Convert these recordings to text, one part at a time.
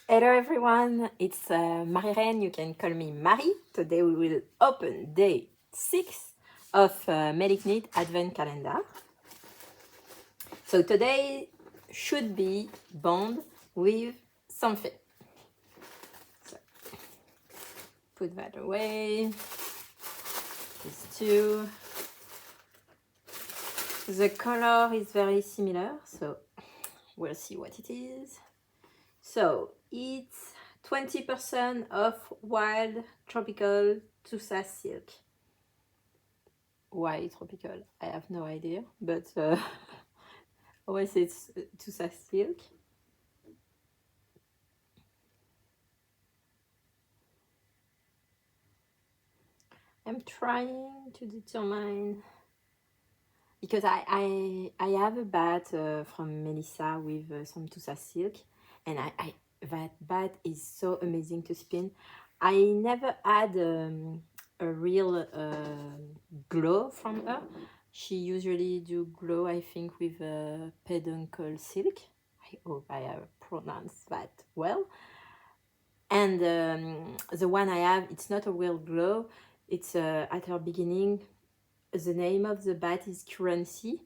Hello everyone, it's Marie-Reine, you can call me Marie. Today we will open day 6 of Mellyknits Advent calendar. So today should be bound with something. So put that away. These two. The color is very similar, so we'll see what it is. So it's 20% of wild tropical Tussa silk. Why tropical? I have no idea, but always it's Tussa silk. I'm trying to determine because I have a bat from Melissa with some Tussa silk, and that bat is so amazing to spin. I never had a real glow from her. She usually do glow, I think, with peduncle silk. I hope I have pronounced that well. And the one I have, it's not a real glow. It's at her beginning. The name of the bat is Currency.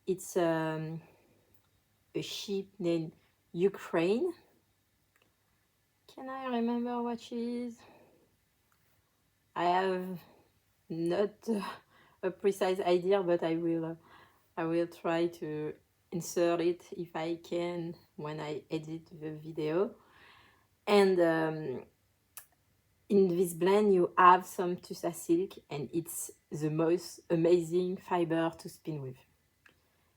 It's a sheep named Ukraine. Can I remember what she is? I have not a precise idea, but I will try to insert it if I can when I edit the video. And in this blend you have some Tussa silk, and it's the most amazing fiber to spin with.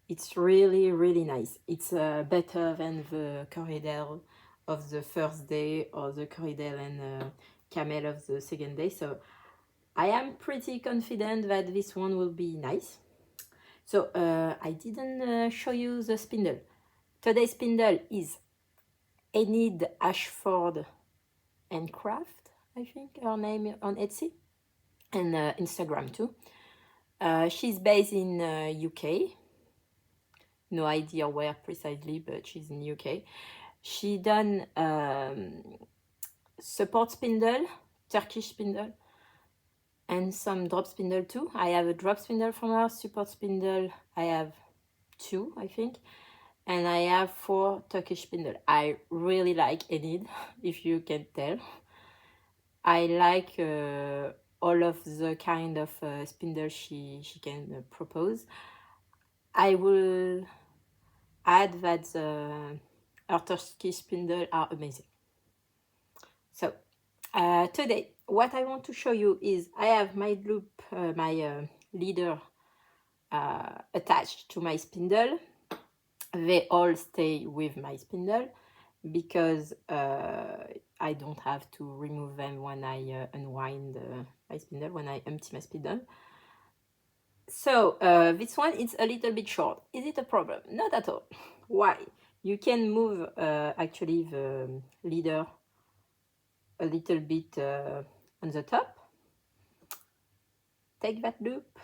It's really, really nice. It's better than the Corridel of the first day or the Corridel and Camel of the second day. So I am pretty confident that this one will be nice. So I didn't show you the spindle. Today's spindle is Enid Ashford and Craft, I think her name on Etsy and Instagram too. She's based in UK. No idea where precisely, but she's in UK. She done support spindle, Turkish spindle, and some drop spindle too. I have a drop spindle from her, support spindle I have 2, I think, and I have 4 Turkish spindle. I really like Enid, if you can tell. I like all of the kind of spindle she can propose. I will add that her Turkish spindle are amazing. So today what I want to show you is I have my loop, my leader attached to my spindle. They all stay with my spindle because I don't have to remove them when I unwind my spindle, when I empty my spindle. So this one is a little bit short. Is it a problem? Not at all. Why? You can move actually the leader a little bit on the top. Take that loop.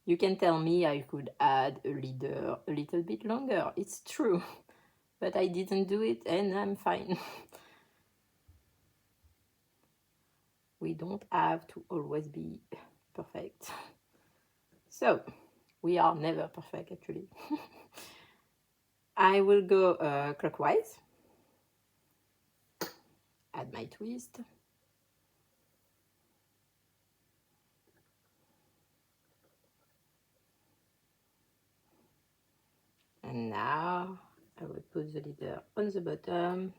You can tell me I could add a leader a little bit longer. It's true, but I didn't do it and I'm fine. We don't have to always be perfect. So, we are never perfect actually. I will go clockwise. Add my twist. And now I will put the leader on the bottom.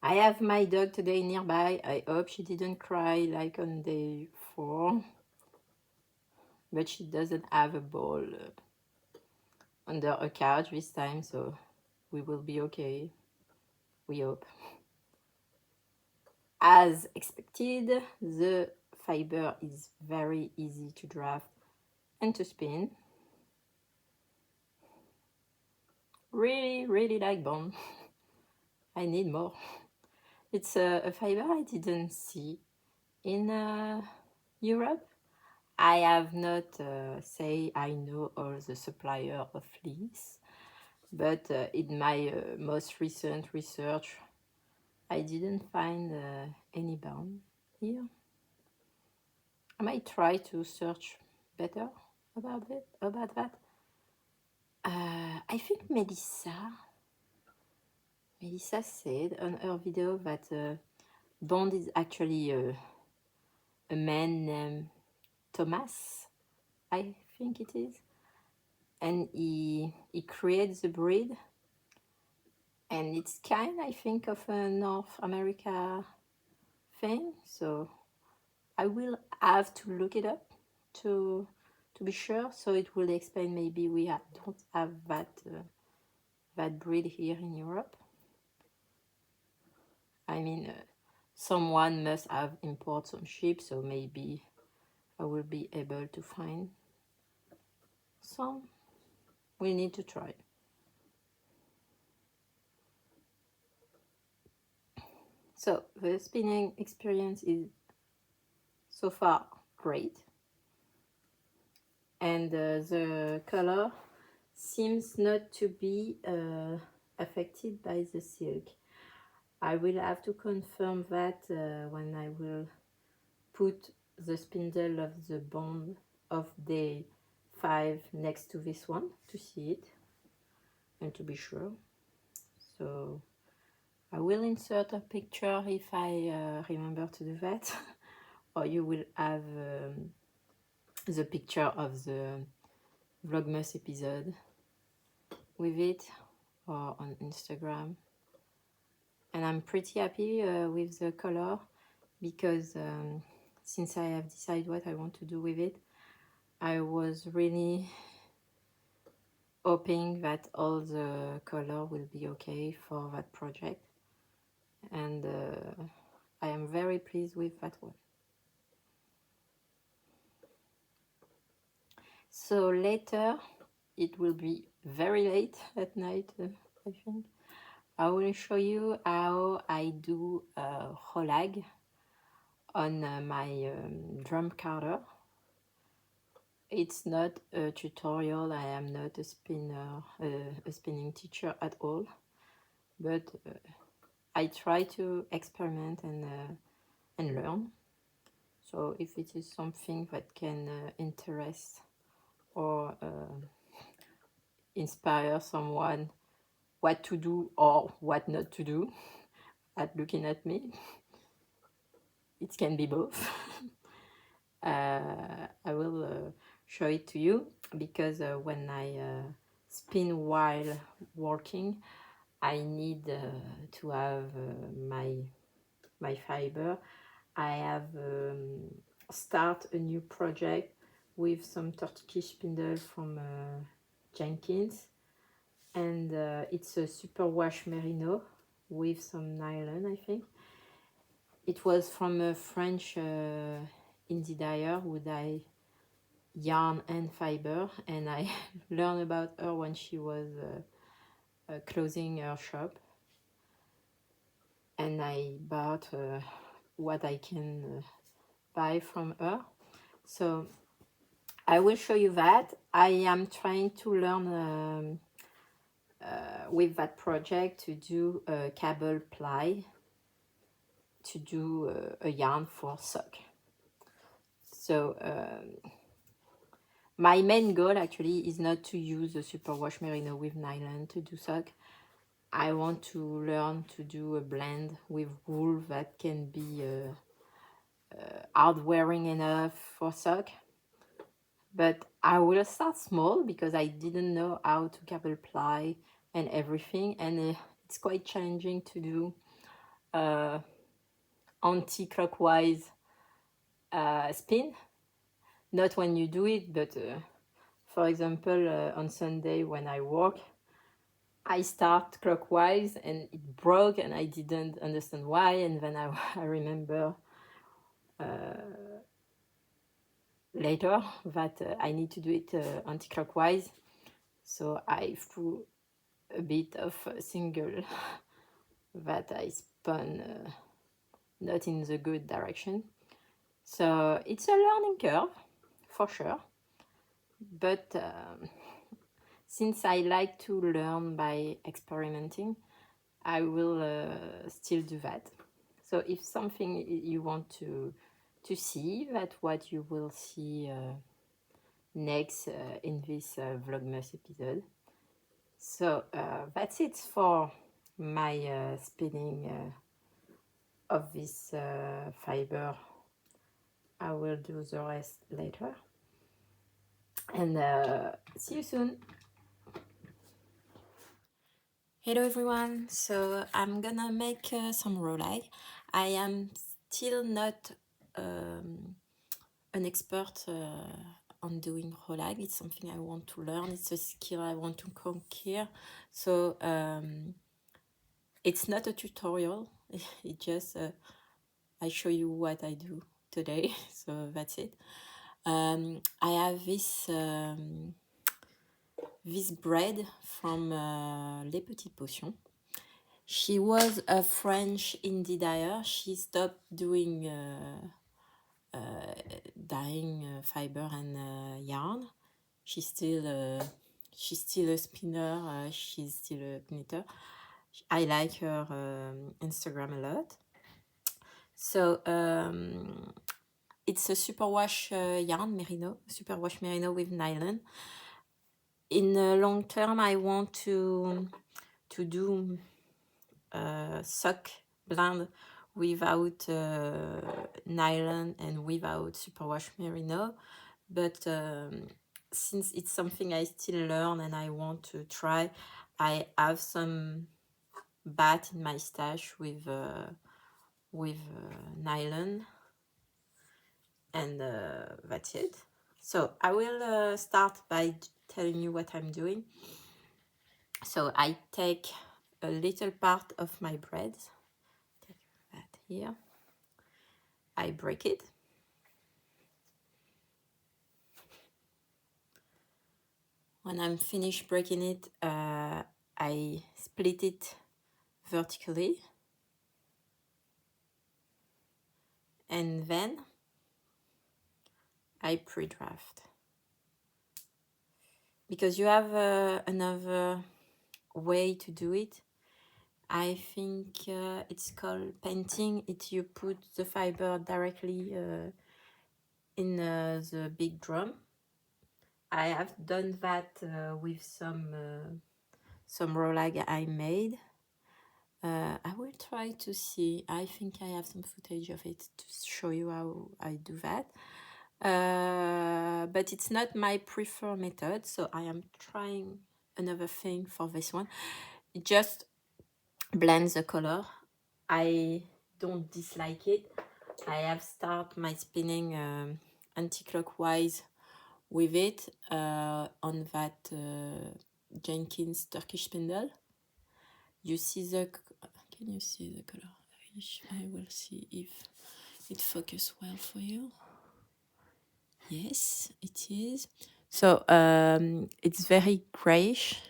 I have my dog today nearby. I hope she didn't cry like on day 4. But she doesn't have a ball under a couch this time, so we will be okay. We hope. As expected, the fiber is very easy to draft and to spin. Really, really like bone. I need more. It's a fiber I didn't see in Europe. I have not say I know all the supplier of fleece, but in my most recent research, I didn't find any brand here. I might try to search better about that. I think Melissa said on her video that Bond is actually a man named Thomas, I think it is, and he creates the breed, and it's kind, I think, of a North America thing. So I will have to look it up to be sure. So it will explain maybe we don't have that breed here in Europe. I mean, someone must have imported some sheep, so maybe I will be able to find some. We need to try. So the spinning experience is so far great, and the color seems not to be affected by the silk. I will have to confirm that when I will put the spindle of the Bond of day 5 next to this one to see it and to be sure. So I will insert a picture if I remember to do that, or you will have the picture of the Vlogmas episode with it, or on Instagram. And I'm pretty happy with the color, because since I have decided what I want to do with it, I was really hoping that all the color will be okay for that project, and I am very pleased with that one. So later, it will be very late at night, I think. I will show you how I do rolag on my drum carder. It's not a tutorial, I am not a spinner, a spinning teacher at all, but I try to experiment and learn. So if it is something that can interest or inspire someone what to do or what not to do at looking at me, it can be both. I will show it to you, because when I spin while working, I need to have my fiber. I have start a new project with some Turkish spindle from Jenkins, and it's a super wash merino with some nylon, I think. It was from a French indie dyer who dye yarn and fiber, and I learned about her when she was closing her shop, and I bought what I can buy from her. So I will show you that. I am trying to learn with that project to do a cable ply, to do a yarn for sock. So my main goal actually is not to use a superwash merino with nylon to do sock. I want to learn to do a blend with wool that can be hard wearing enough for sock. But I will start small, because I didn't know how to cable ply and everything, and it's quite challenging to do anti-clockwise spin. Not when you do it, but for example, on Sunday when I work, I start clockwise and it broke, and I didn't understand why, and then I remember later that I need to do it anti-clockwise. So I threw a bit of a single that I spun not in the good direction. So it's a learning curve for sure, but since I like to learn by experimenting, I will still do that. So if something you want to see, that's what you will see next in this Vlogmas episode. So that's it for my spinning of this fiber. I will do the rest later, and see you soon. Hello everyone, so I'm gonna make some rolag. I am still not an expert on doing rolag. It's something I want to learn, it's a skill I want to conquer. So it's not a tutorial, it just I show you what I do today, so that's it. I have this bread from Les Petites Potions. She was a French indie dyer. She stopped doing dyeing fiber and yarn. She's still a spinner. She's still a knitter. I like her Instagram a lot. So it's a superwash yarn merino, superwash merino with nylon. In the long term, I want to do sock blend without nylon and without superwash merino, but since it's something I still learn and I want to try, I have some bat in my stash with nylon, and that's it. So I will start by telling you what I'm doing. So I take a little part of my bread, take that here, I break it, when I'm finished breaking it, I split it vertically, and then I pre-draft. Because you have another way to do it. I think it's called painting. You put the fiber directly in the big drum. I have done that with some rolag I made. I will try to see. I think I have some footage of it to show you how I do that. But it's not my preferred method, so I am trying another thing for this one. It just blends the color. I don't dislike it. I have started my spinning anti-clockwise with it on that Jenkins Turkish spindle. You see can you see the color? I will see if it focuses well for you. Yes, it is. So it's very grayish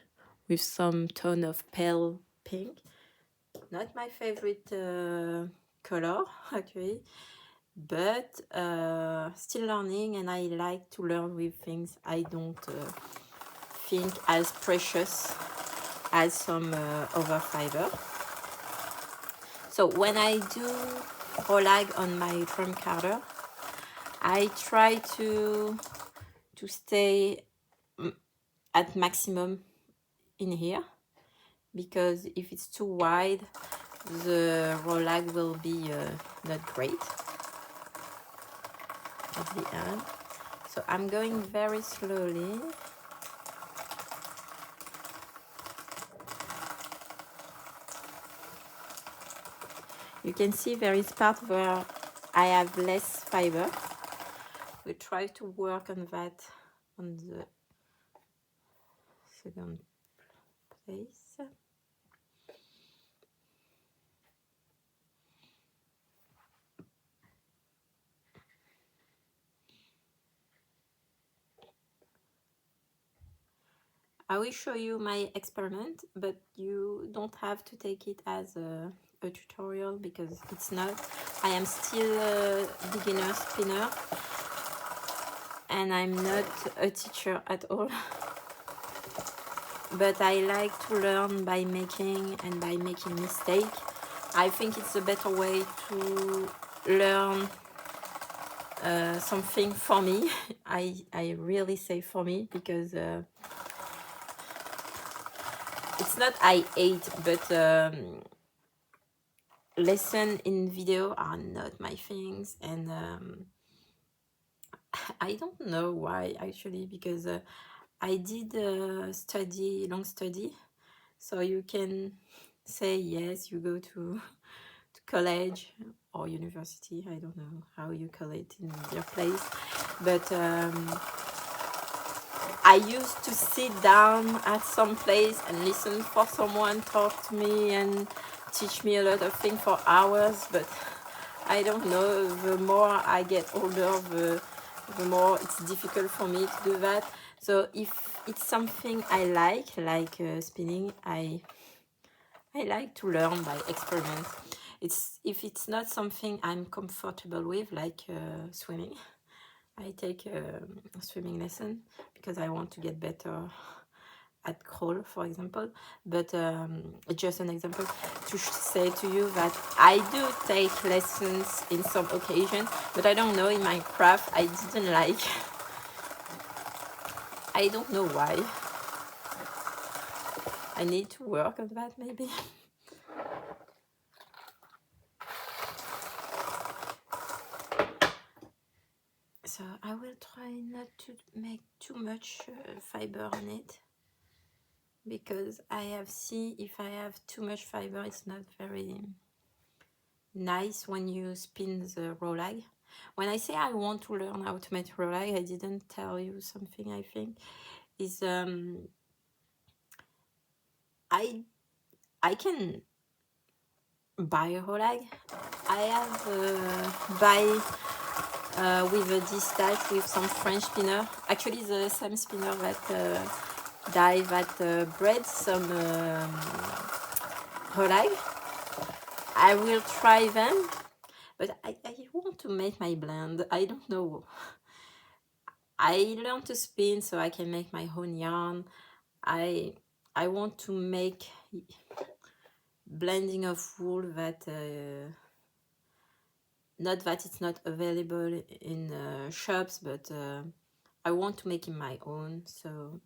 with some tone of pale pink. Not my favorite color actually, but still learning, and I like to learn with things I don't think as precious as some other fiber. So when I do rolag on my drum carder, I try to stay at maximum in here, because if it's too wide, the rolag will be not great at the end. So I'm going very slowly. You can see there is part where I have less fiber. We try to work on that on the second place. I will show you my experiment, but you don't have to take it as a tutorial, because it's not. I am still a beginner spinner. and I'm not a teacher at all. But I like to learn by making and by making mistakes. I think it's a better way to learn something for me. I really say for me, because it's not I hate, but lesson in video are not my things, and I don't know why actually, because I did long study, so you can say yes, you go to college or university. I don't know how you call it in your place, but I used to sit down at some place and listen for someone talk to me and teach me a lot of things for hours. But I don't know, the more I get older, the more it's difficult for me to do that. So if it's something I like spinning, I like to learn by experiment. If it's not something I'm comfortable with, like swimming, I take a swimming lesson because I want to get better at crawl, for example. But just an example to say to you that I do take lessons in some occasion, but I don't know, in my craft I didn't like. I don't know why. I need to work on that maybe. So I will try not to make too much fiber on it, because I have seen if I have too much fiber, it's not very nice when you spin the rolag. When I say I want to learn how to make rolag, I didn't tell you something. I think is I can buy a rolag. I have buy with a distache with some French spinner. Actually, the same spinner that bread some rolag. I will try them, but I want to make my blend. I don't know. I learned to spin so I can make my own yarn. I want to make blending of wool that not that it's not available in shops, but I want to make it my own. So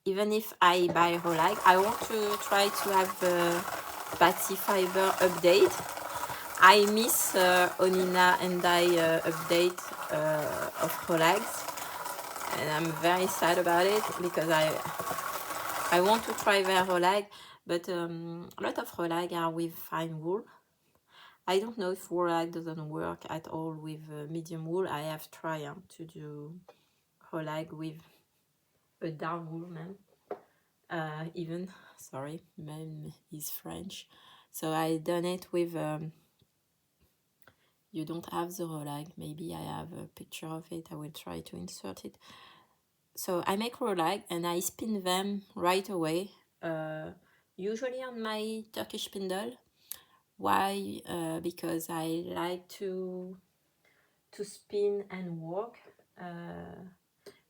even if I buy rolag, I want to try to have the Baty Fiber update. I miss Onina and I update of rolags, and I'm very sad about it because I want to try their rolag, but a lot of rolag are with fine wool. I don't know if rolag doesn't work at all with medium wool. I have tried to do rolag with a down wool, man. Even, sorry, man is French. So I done it with, you don't have the rolag. Maybe I have a picture of it. I will try to insert it. So I make rolag and I spin them right away, usually on my Turkish spindle. Why? Because I like to spin and work,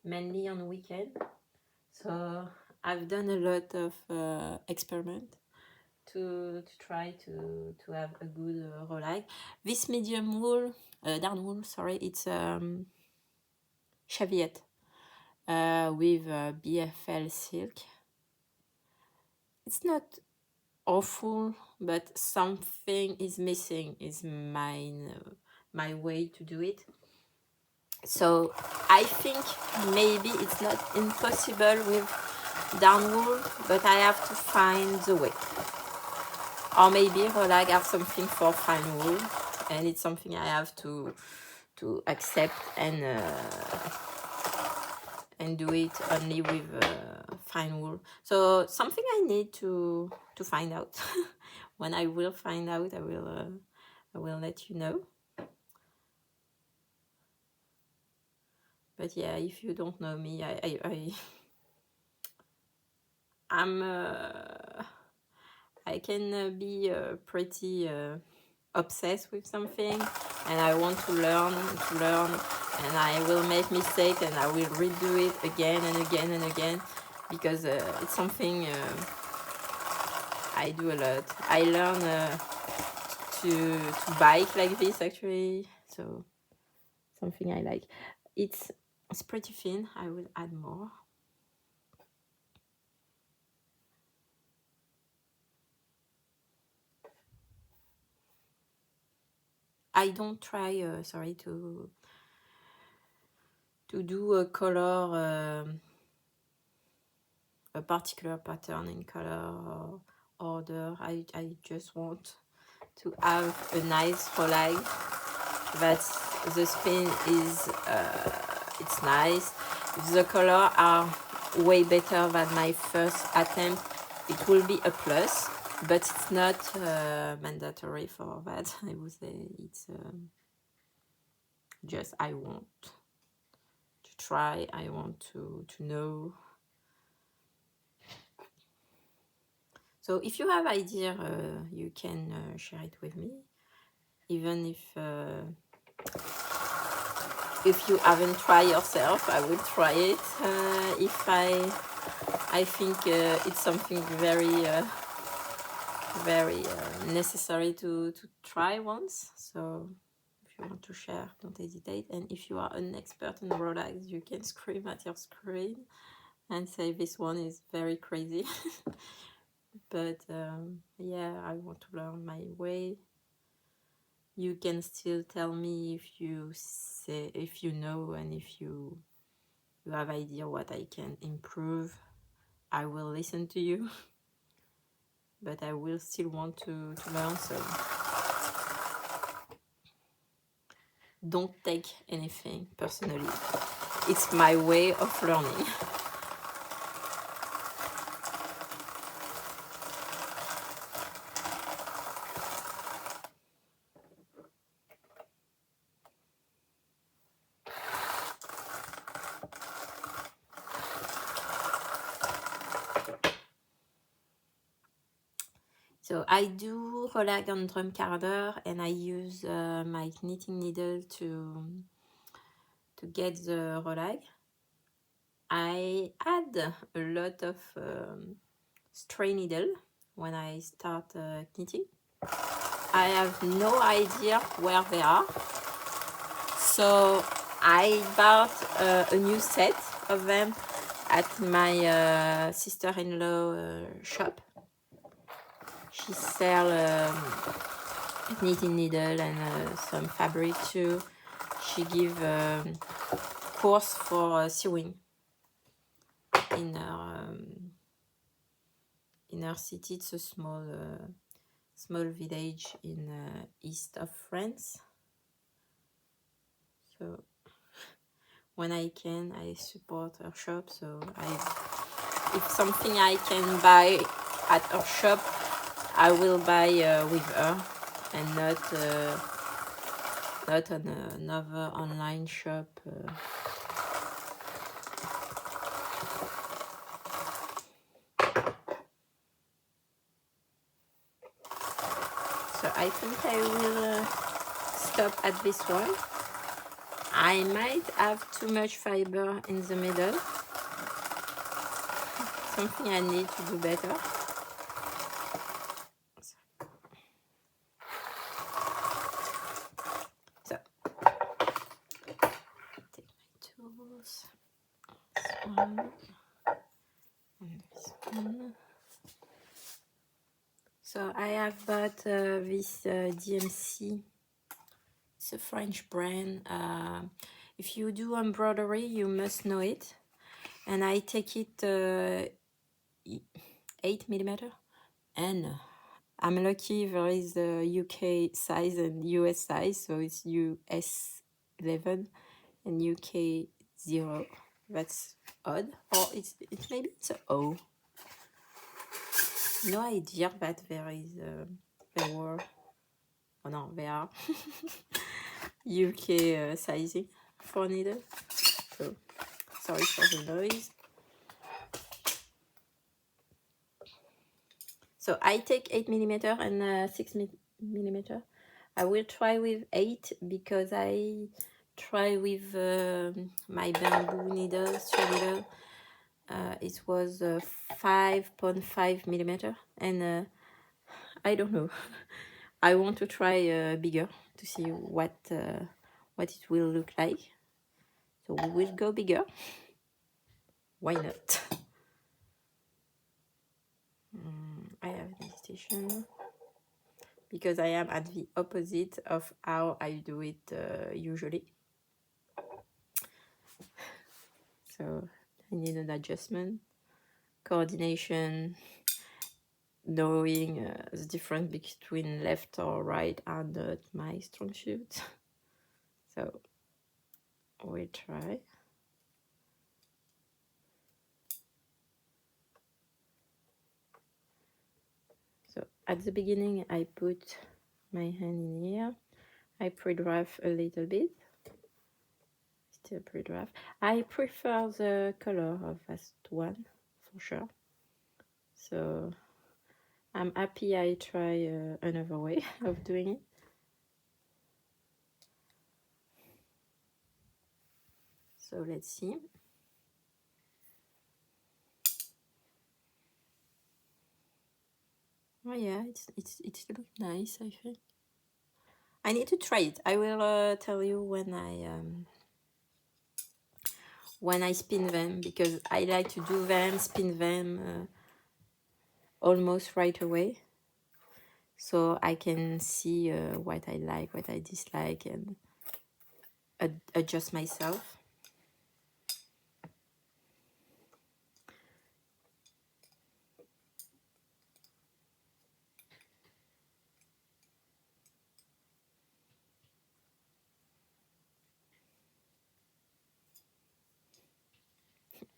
mainly on weekend. So I've done a lot of experiment to try to have a good rolag. This medium wool, down wool, sorry, it's Cheviette with BFL silk. It's not awful, but something is missing, is my way to do it. So I think maybe it's not impossible with down wool, but I have to find the way. Or maybe rolag have something for fine wool, and it's something I have to accept and do it only with fine wool. So something I need to find out. When I will find out, I will let you know. But yeah, if you don't know me, I can be pretty obsessed with something, and I want to learn. and I will make mistake, and I will redo it again and again and again, because it's something I do a lot. I learn to bike like this actually, so something I like. It's pretty thin. I will add more. I don't try, sorry, to do a color, a particular pattern in color or order. I just want to have a nice rolag that the spin is, it's nice. If the color are way better than my first attempt, it will be a plus, but it's not mandatory for that. I would say it's just I want to try, I want to know. So if you have idea, you can share it with me, even if you haven't tried yourself. I will try it if I think it's something very very necessary to try once. So if you want to share, don't hesitate. And if you are an expert in rolags, you can scream at your screen and say this one is very crazy. But yeah, I want to learn my way. You can still tell me if you say, if you know, and if you have idea what I can improve. I will listen to you, but I will still want to learn. So don't take anything personally. It's my way of learning. So I do rolag on drum carder, and I use my knitting needle to get the rolag. I add a lot of stray needle when I start knitting. I have no idea where they are, so I bought a new set of them at my sister-in-law shop. She sells knitting needle and some fabric too. She give course for sewing in her city. It's a small village in east of France. So when I can, I support her shop. So if something I can buy at her shop, I will buy with her, and not on another online shop. So I think I will stop at this one. I might have too much fiber in the middle. Something I need to do better. So take my tools. This one and this one. So I have bought this DMC. It's a French brand. If you do embroidery, you must know it. And I take it 8mm, and I'm lucky there is a UK size and US size, so it's US 11 and UK 0. That's odd, or maybe it's a O. No idea, but there are UK sizing for needle. So sorry for the noise. So I take 8mm and 6mm. I will try with 8 because I try with my bamboo needle, thread needle. It was 5.5 millimeter, and I don't know. I want to try bigger to see what it will look like. So we will go bigger. Why not? I have this station because I am at the opposite of how I do it usually. So I need an adjustment, coordination, knowing the difference between left or right are not my strong suit. So we'll try. So at the beginning I put my hand in here. I pre-draft a little bit. Still pre-draft. I prefer the color of that one for sure. So I'm happy I try another way of doing it. So let's see. Oh yeah, it's looks nice, I think. I need to try it. I will tell you when I spin them, because I like to do them, spin them almost right away, so I can see what I like, what I dislike, and adjust myself.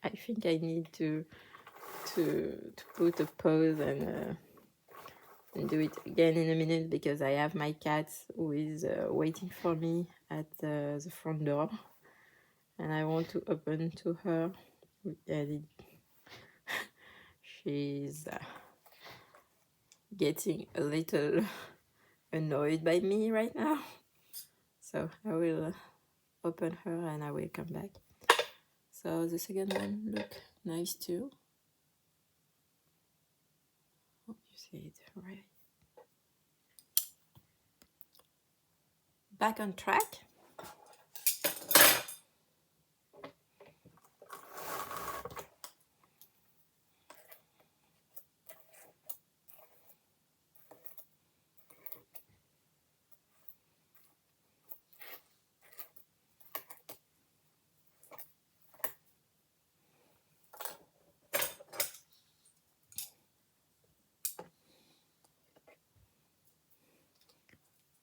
I think I need to put a pause and do it again in a minute, because I have my cat who is waiting for me at the front door, and I want to open to her, and she's getting a little annoyed by me right now. So I will open her and I will come back. So the second one look nice too. Hope you see it right. Back on track.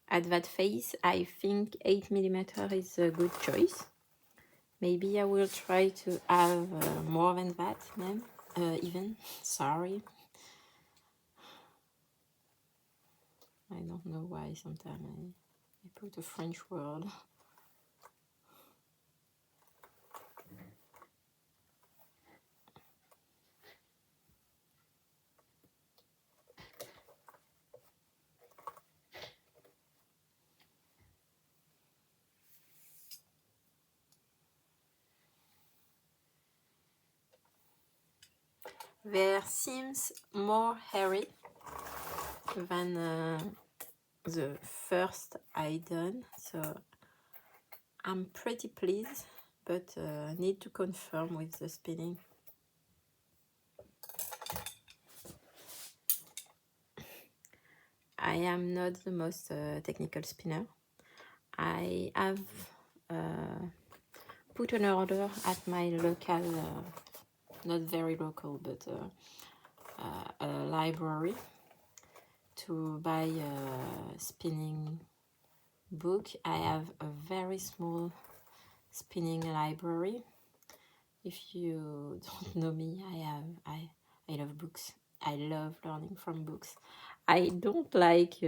At that phase, I think 8mm is a good choice. Maybe I will try to have more than that, even. Sorry. I don't know why sometimes I put a French word. There seems more hairy than the first I done, so I'm pretty pleased, but need to confirm with the spinning. I am not the most technical spinner. I have put an order at my local, not very local, but a library to buy a spinning book. I have a very small spinning library. If you don't know me, I love books. I love learning from books. I don't like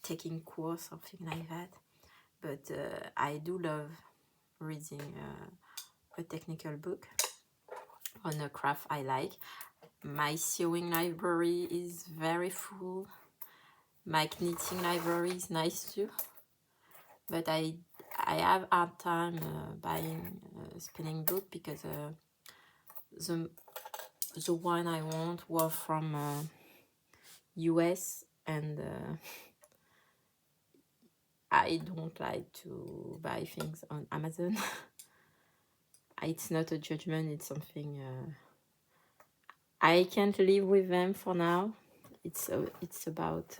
taking course or something like that, but I do love reading a technical book on a craft I like. My sewing library is very full. My knitting library is nice too. but I have hard time buying a spinning book because the one I want was from US, and I don't like to buy things on Amazon. It's not a judgment, it's something I can't live with them for now. It's about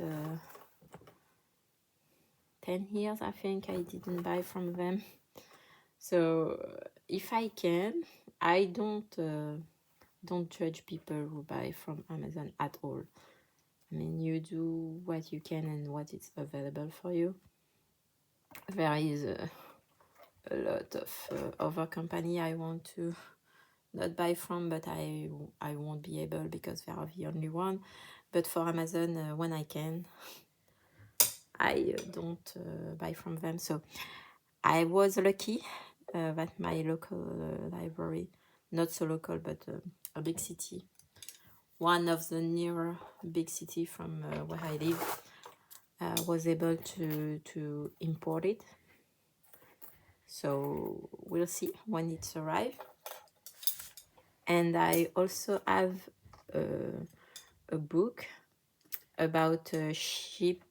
10 years I think I didn't buy from them. So if I can, I don't judge people who buy from Amazon at all. I mean, you do what you can and what is available for you. There is a lot of other company I want to not buy from, but I won't be able because they are the only one. But for Amazon, when I can, I don't buy from them. So I was lucky that my local library, not so local, but a big city, one of the nearer big city from where I live, was able to import it. So we'll see when it's arrived. And I also have a book about sheep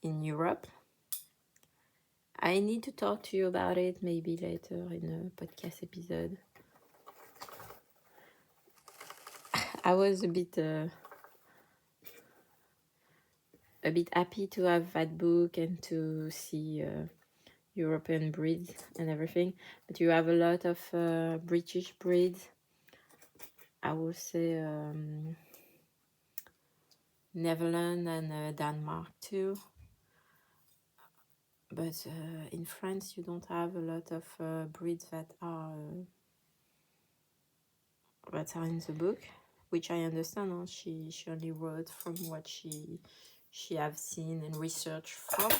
in Europe. I need to talk to you about it maybe later in a podcast episode. I was a bit happy to have that book and to see European breeds and everything, but you have a lot of British breeds. I would say Netherlands and Denmark too. But in France, you don't have a lot of breeds that are in the book, which I understand. Huh? She only wrote from what she have seen and researched from.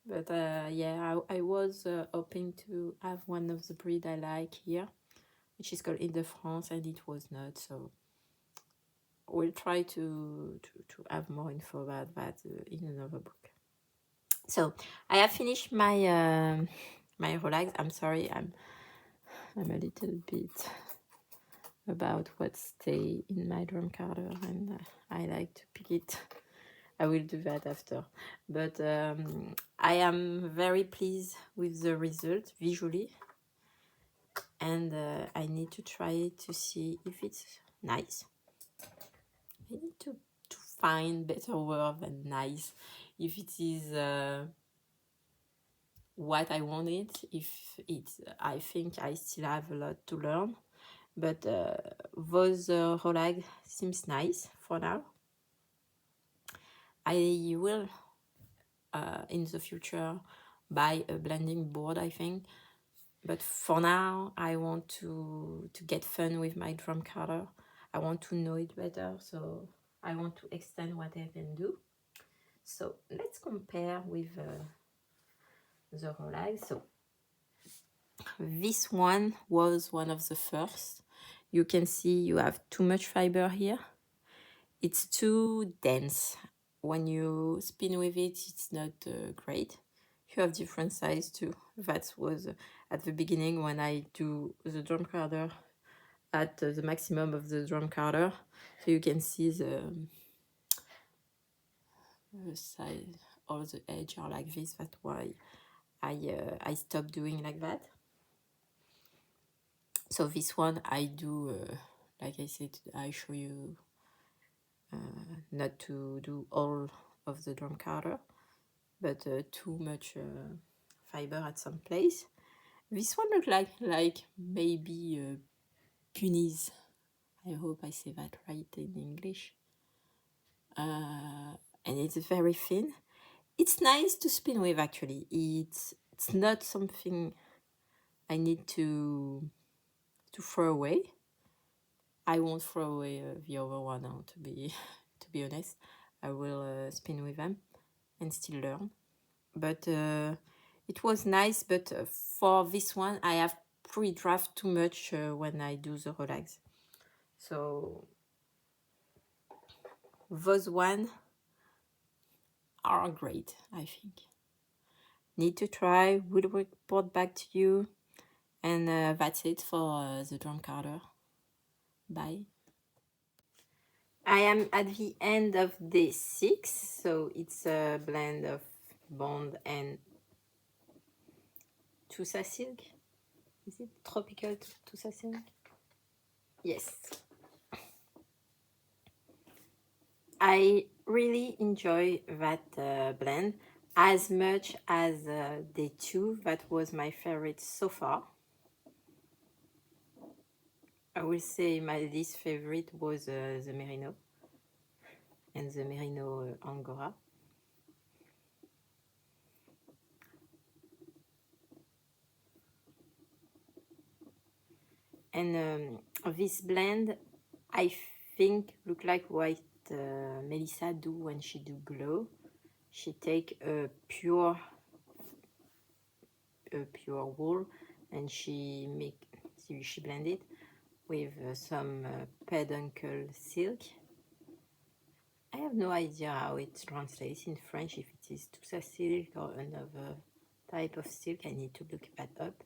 But yeah, I was hoping to have one of the breed I like here, which is called Ile-de-France, and it was not. So we'll try to have more info about that in another book. So I have finished my my rolags. I'm sorry, I'm a little bit about what stay in my drum carder, and I like to pick it. I will do that after. But I am very pleased with the result visually, and I need to try it to see if it's nice. I need to find better word than nice. If it is what I wanted, if it's, I think I still have a lot to learn. But those rolag seems nice for now. I will in the future buy a blending board, I think. But for now, I want to get fun with my drum carder. I want to know it better, so I want to extend what I can do. So let's compare with the rolag. So this one was one of the first. You can see you have too much fiber here. It's too dense. When you spin with it, it's not great. You have different size too. That was at the beginning when I do the drum carder at the maximum of the drum carder. So you can see the size, all the edge are like this. That's why I stopped doing like that. So this one I do, like I said, I show you not to do all of the drum carder, but too much fiber at some place. This one look like maybe punis. I hope I say that right in English. And it's very thin. It's nice to spin with actually. It's not something I need to throw away. I won't throw away the other one now, to be honest. I will spin with them and still learn. But it was nice, but for this one I have pre-draft too much when I do the rolags. So those one are great, I think. need to try, will report back to you. And that's it for the drum carder. Bye. I am at the end of day 6, so it's a blend of bond and Tussa silk. Is it tropical Tussa silk? Yes. I really enjoy that blend as much as day 2. That was my favorite so far. I will say my least favorite was the Merino and the Merino Angora. And this blend, I think, look like what Melissa do when she do glow. She take a pure wool and she blend it with some peduncle silk. I have no idea how it translates in French, if it is Tussa silk or another type of silk. I need to look that up.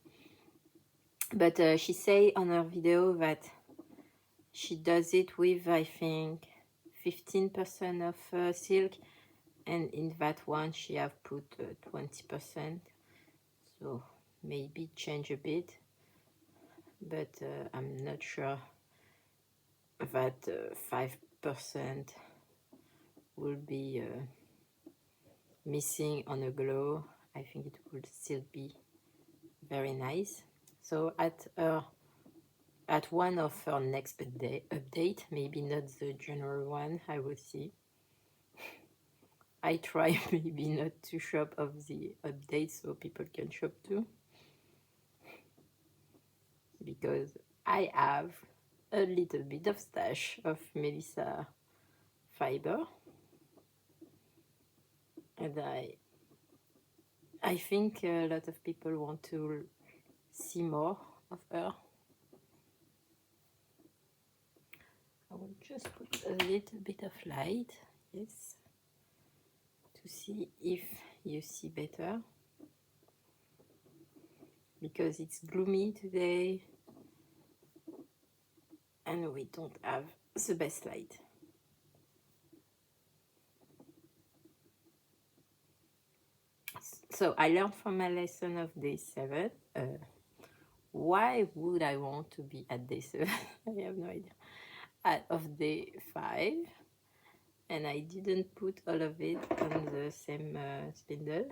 But she say on her video that she does it with, I think, 15% of silk, and in that one she have put 20%. So maybe change a bit, but I'm not sure that 5% will be missing on a glow. I think it would still be very nice. So at one of her next update, maybe not the general one, I will see. I try maybe not to shop of the updates so people can shop too, because I have a little bit of stash of Melissa fiber, and I think a lot of people want to see more of her. I will just put a little bit of light, yes, to see if you see better, because it's gloomy today and we don't have the best light. So I learned from my lesson of day 7. Why would I want to be at day 7? I have no idea. Of day 5, and I didn't put all of it on the same spindle.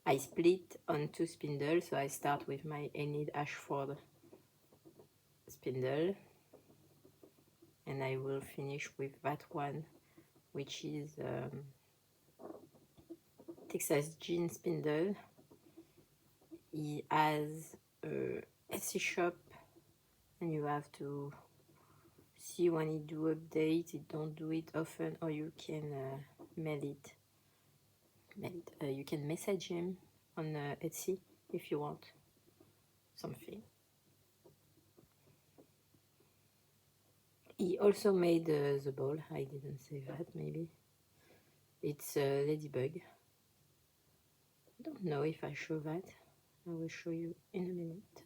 I split on 2 spindles, so I start with my Enid Ashford spindle, and I will finish with that one, which is Texas Jean spindle. He has a Etsy shop, and you have to see when he do update. He don't do it often, or you can mail it. You can message him on Etsy if you want something. He also made the ball. I didn't say that, maybe. It's a ladybug. I don't know if I show that. I will show you in a minute.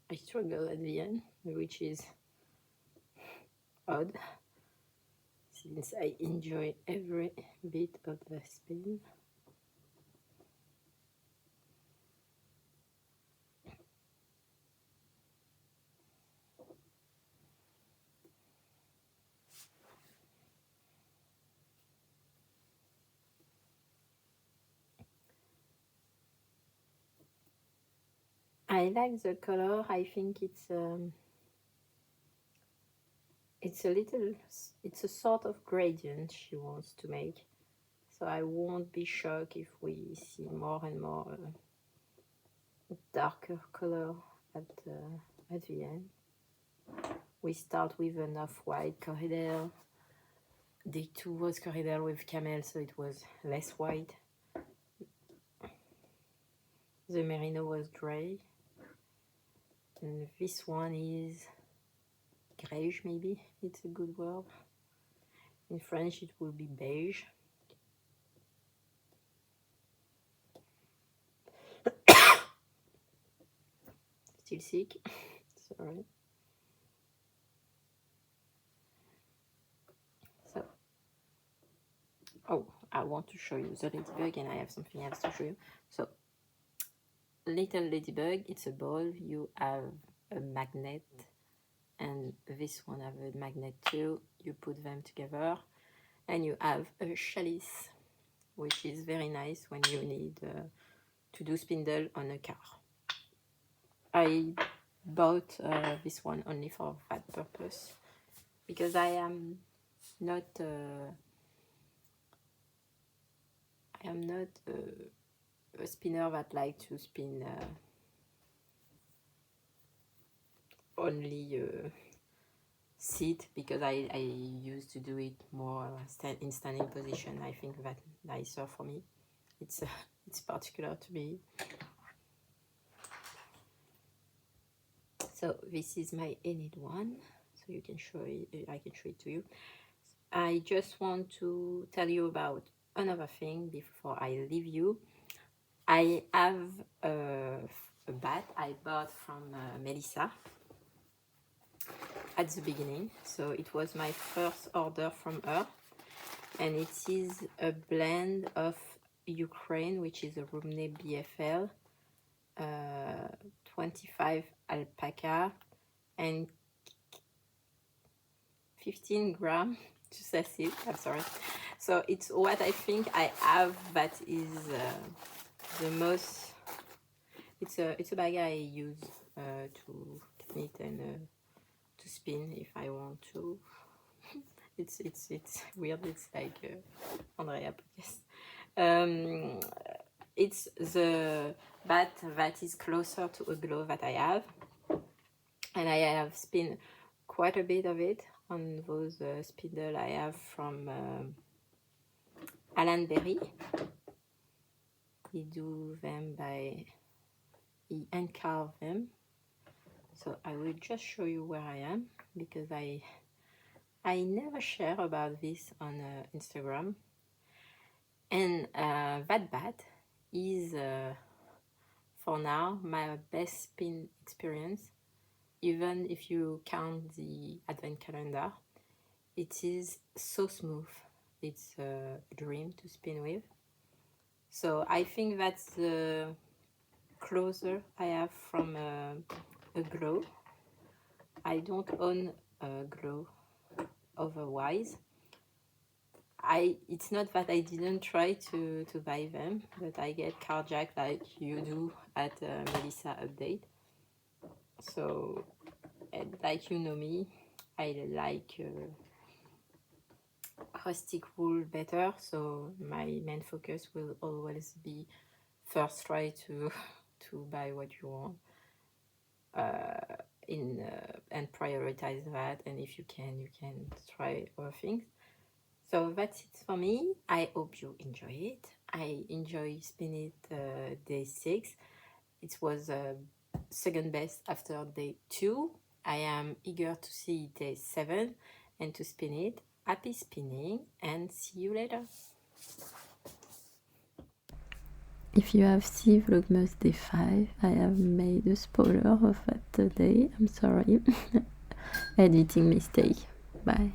I struggle at the end, which is odd, since I enjoy every bit of the spin. I like the color. I think it's a sort of gradient she wants to make. So I won't be shocked if we see more and more darker color at the end. We start with an off-white corridor. Day 2 was corridor with camel, so it was less white. The merino was gray, and this one is grayish, maybe it's a good word. In French it will be beige. Still sick. Sorry. So, oh, I want to show you the ladybug, and I have something else to show you. So, little ladybug, it's a ball. You have a magnet, and this one have a magnet too. You put them together, and you have a chalice, which is very nice when you need to do spindle on a car. I bought this one only for that purpose, because I am not a spinner that like to spin only sit, because I used to do it more in standing position. I think that's nicer for me. It's particular to me. So this is my Enid one, so you can show it, I can show it to you. I just want to tell you about another thing before I leave you. I have a bat I bought from Melissa at the beginning, so it was my first order from her, and it is a blend of Ukraine, which is a Rumney BFL, 25 alpaca, and 15 grams to silk. I'm sorry. So it's what I think I have that is the most. It's a bag I use to knit and to spin if I want to. It's weird. It's like Andrea podcast. It's the bat that is closer to a glove that I have, and I have spin quite a bit of it on those spindle I have from Alan Berry. He do them he hand carve them. So I will just show you where I am, because I never share about this on Instagram. And that bat is for now my best spin experience, even if you count the advent calendar. It is so smooth. It's a dream to spin with. So I think that's the closer I have from a glow. I don't own a glow otherwise. It's not that I didn't try to buy them, but I get carjacked like you do at Mellyknits Update. So, and like you know me, I like rustic wool better, so my main focus will always be first try to buy what you want and prioritize that, and if you can try other things. So that's it for me. I hope you enjoy it. I enjoy spinning it day 6. It was second best after day 2. I am eager to see day 7 and to spin it. Happy spinning, and see you later. If you have seen Vlogmas day 5, I have made a spoiler of that day. I'm sorry. Editing mistake. Bye.